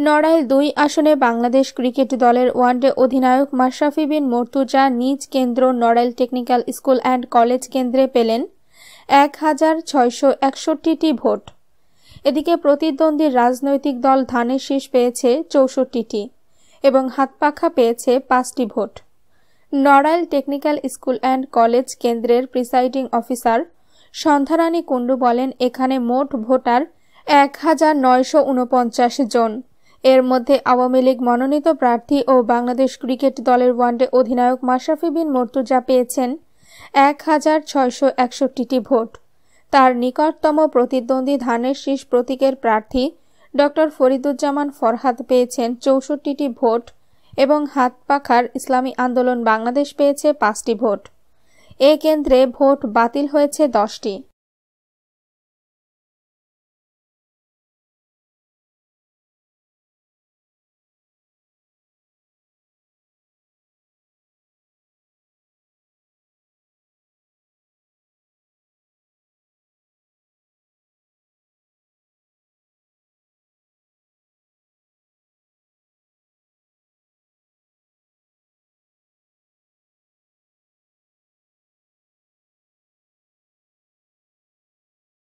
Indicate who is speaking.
Speaker 1: নড়াইল ২ আসনে বাংলাদেশ ক্রিকেট দলের ওয়ানডে অধিনায়ক মাশরাফি বিন মর্তুজা নিজ কেন্দ্র Narail technical school and college কেন্দ্রে পেলেন ১,৬৬১টি ভোট। এদিকে প্রতিদ্বন্দ্বী রাজনৈতিক দল ধানের শীষ পেয়েছে ৬৪টি এবং হাতপাখা পেয়েছে ৫টি vote. Narail technical school and college কেন্দ্রের প্রিসাইডিং অফিসার সন্ধ্যারানী কুণ্ডু বলেন, এখানে মোট ভোটার ১,৯৪৯ জন। এর মধ্যে আওয়ামী লীগ মনোনীত প্রার্থী ও বাংলাদেশ ক্রিকেট দলের ওয়ানডে অধিনায়ক মাশরাফি বিন মর্তুজা পেয়েছেন ১,৬৬১টি ভোট। তার নিকটতম প্রতিদ্বন্দ্বী ধানের শীষ প্রতীকের প্রার্থী ডক্টর ফরিদুজ্জামান ফরহাদ পেয়েছেন ৬৪টি ভোট এবং হাতপাখার ইসলামী আন্দোলন বাংলাদেশ পেয়েছে ৫টি ভোট। এ কেন্দ্রে ভোট বাতিল হয়েছে ১০টি।